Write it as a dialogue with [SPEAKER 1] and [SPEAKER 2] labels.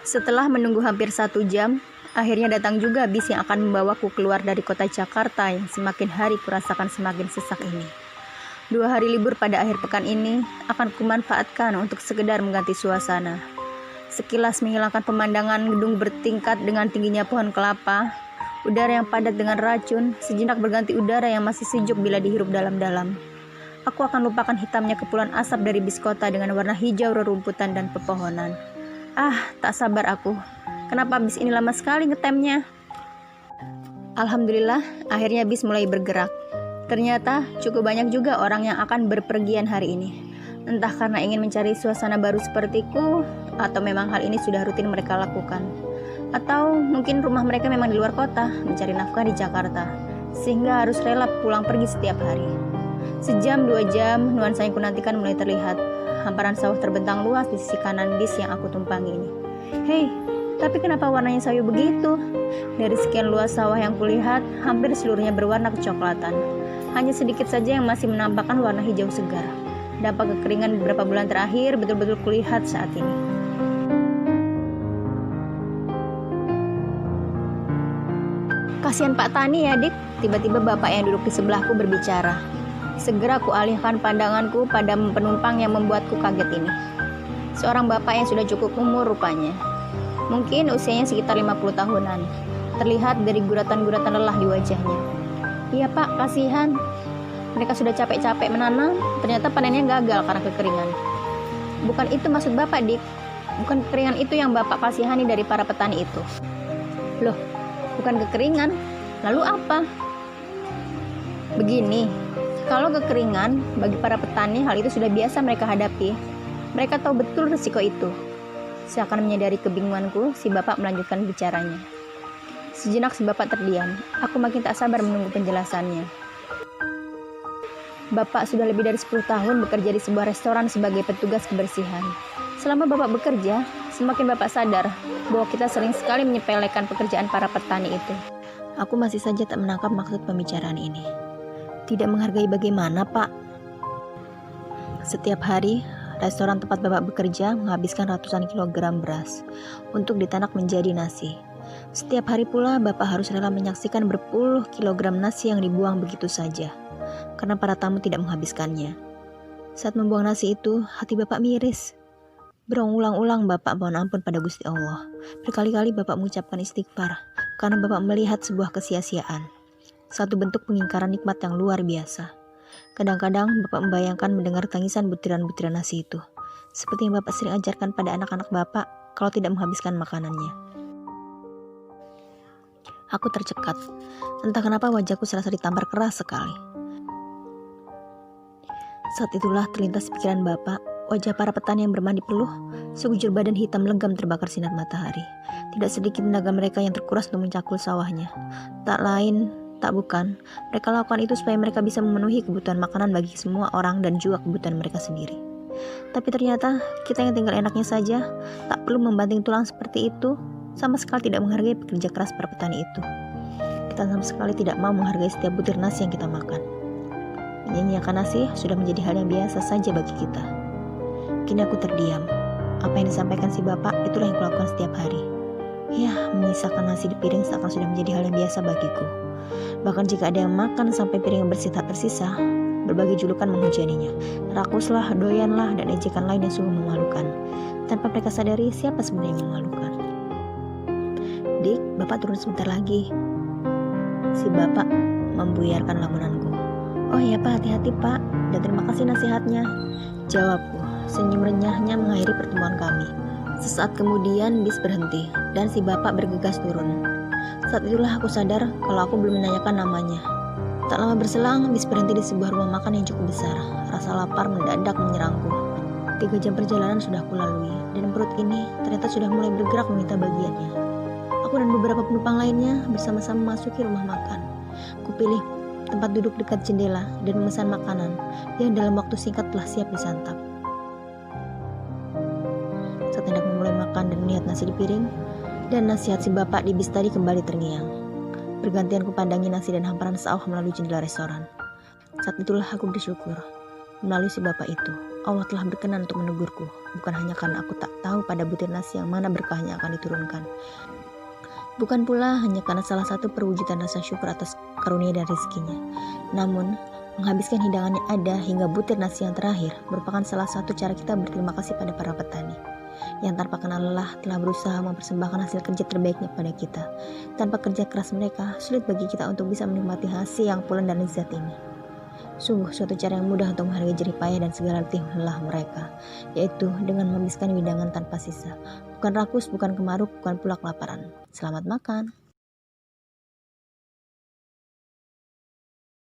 [SPEAKER 1] Setelah menunggu hampir 1 jam, akhirnya datang juga bis yang akan membawaku keluar dari kota Jakarta yang semakin hari kurasakan semakin sesak ini. 2 hari libur pada akhir pekan ini akan kumanfaatkan untuk sekedar mengganti suasana. Sekilas menghilangkan pemandangan gedung bertingkat dengan tingginya pohon kelapa, udara yang padat dengan racun, sejenak berganti udara yang masih sejuk bila dihirup dalam-dalam. Aku akan lupakan hitamnya kepulan asap dari bis kota dengan warna hijau rerumputan dan pepohonan. Tak sabar aku. Kenapa bis ini lama sekali ngetemnya? Alhamdulillah, akhirnya bis mulai bergerak. Ternyata cukup banyak juga orang yang akan berpergian hari ini. Entah karena ingin mencari suasana baru sepertiku, atau memang hal ini sudah rutin mereka lakukan. Atau mungkin rumah mereka memang di luar kota, mencari nafkah di Jakarta, sehingga harus rela pulang pergi setiap hari. 1-2 jam, nuansa yang kunantikan mulai terlihat. Hamparan sawah terbentang luas di sisi kanan bis yang aku tumpangi ini. Hei, tapi kenapa warnanya sayu begitu? Dari sekian luas sawah yang kulihat, hampir seluruhnya berwarna kecoklatan. Hanya sedikit saja yang masih menampakkan warna hijau segar. Dampak kekeringan beberapa bulan terakhir betul-betul kulihat saat ini. Kasihan Pak Tani ya, Dik. Tiba-tiba bapak yang duduk di sebelahku berbicara. Segera kualihkan pandanganku pada penumpang yang membuatku kaget ini. Seorang bapak yang sudah cukup umur rupanya. Mungkin usianya sekitar 50 tahunan. Terlihat dari guratan-guratan lelah di wajahnya. Iya Pak, kasihan. Mereka sudah capek-capek menanam, ternyata panennya gagal karena kekeringan. Bukan itu maksud Bapak, Dik. Bukan kekeringan itu yang Bapak kasihani dari para petani itu. Loh, bukan kekeringan. Lalu apa? Begini, kalau kekeringan, bagi para petani hal itu sudah biasa mereka hadapi. Mereka tahu betul risiko itu. Seakan menyadari kebingunganku, si bapak melanjutkan bicaranya. Sejenak si bapak terdiam. Aku makin tak sabar menunggu penjelasannya. Bapak sudah lebih dari 10 tahun bekerja di sebuah restoran sebagai petugas kebersihan. Selama bapak bekerja, semakin bapak sadar bahwa kita sering sekali menyepelekan pekerjaan para petani itu. Aku masih saja tak menangkap maksud pembicaraan ini. Tidak menghargai bagaimana, Pak? Setiap hari, restoran tempat bapak bekerja menghabiskan ratusan kilogram beras untuk ditanak menjadi nasi. Setiap hari pula bapak harus rela menyaksikan berpuluh kilogram nasi yang dibuang begitu saja, karena para tamu tidak menghabiskannya. Saat membuang nasi itu, hati bapak miris. Berulang-ulang bapak mohon ampun pada Gusti Allah. Berkali-kali bapak mengucapkan istighfar, karena bapak melihat sebuah kesia-siaan. Satu bentuk pengingkaran nikmat yang luar biasa. Kadang-kadang bapak membayangkan mendengar tangisan butiran-butiran nasi itu, seperti yang bapak sering ajarkan pada anak-anak bapak kalau tidak menghabiskan makanannya. Aku tercekat. Entah kenapa wajahku serasa ditampar keras sekali. Saat itulah terlintas pikiran bapak, wajah para petani yang bermandi peluh, sekujur badan hitam lenggam terbakar sinar matahari. Tidak sedikit tenaga mereka yang terkuras untuk mencakul sawahnya. Tak lain, tak bukan, mereka lakukan itu supaya mereka bisa memenuhi kebutuhan makanan bagi semua orang dan juga kebutuhan mereka sendiri. Tapi ternyata kita yang tinggal enaknya saja, tak perlu membanting tulang seperti itu, sama sekali tidak menghargai pekerja keras para petani itu. Kita sama sekali tidak mau menghargai setiap butir nasi yang kita makan. Menyanyiakan nasi sudah menjadi hal yang biasa saja bagi kita. Kini aku terdiam. Apa yang disampaikan si bapak itulah yang kulakukan setiap hari. Ya, menyisakan nasi di piring seakan sudah menjadi hal yang biasa bagiku. Bahkan jika ada yang makan sampai piring yang bersih tak tersisa, berbagai julukan menghujaninya. Rakuslah, doyanlah, dan ejekan lain yang sungguh memalukan. Tanpa mereka sadari siapa sebenarnya yang memalukan. Dik, bapak turun sebentar lagi. Si bapak membuyarkan lamunanku. Oh iya Pak, hati-hati Pak, dan terima kasih nasihatnya, jawabku. Senyum renyahnya mengakhiri pertemuan kami. Sesaat kemudian bis berhenti dan si bapak bergegas turun. Saat itulah aku sadar kalau aku belum menanyakan namanya. Tak lama berselang, bis berhenti di sebuah rumah makan yang cukup besar. Rasa lapar mendadak menyerangku. 3 jam perjalanan sudah kulalui, dan perut ini ternyata sudah mulai bergerak meminta bagiannya. Aku dan beberapa penumpang lainnya bersama-sama memasuki rumah makan. Kupilih tempat duduk dekat jendela dan memesan makanan yang dalam waktu singkat telah siap disantap. Saat hendak memulai makan dan melihat nasi di piring, dan nasihat si bapak di bis tadi kembali terngiang. Bergantian kupandangi nasi dan hamparan sawah melalui jendela restoran. Saat itulah aku bersyukur. Melalui si bapak itu, Allah telah berkenan untuk menegurku, bukan hanya karena aku tak tahu pada butir nasi yang mana berkahnya akan diturunkan. Bukan pula hanya karena salah satu perwujudan rasa syukur atas karunia dan rezekinya. Namun, menghabiskan hidangannya ada hingga butir nasi yang terakhir merupakan salah satu cara kita berterima kasih pada para petani yang tanpa kenal lelah telah berusaha mempersembahkan hasil kerja terbaiknya pada kita. Tanpa kerja keras mereka, sulit bagi kita untuk bisa menikmati hasil yang pulen dan lezat ini. Sungguh suatu cara yang mudah untuk menghargai jerih payah dan segala letih lelah mereka, yaitu dengan menghabiskan hidangan tanpa sisa. Bukan rakus, bukan kemaruk, bukan pula kelaparan. Selamat makan.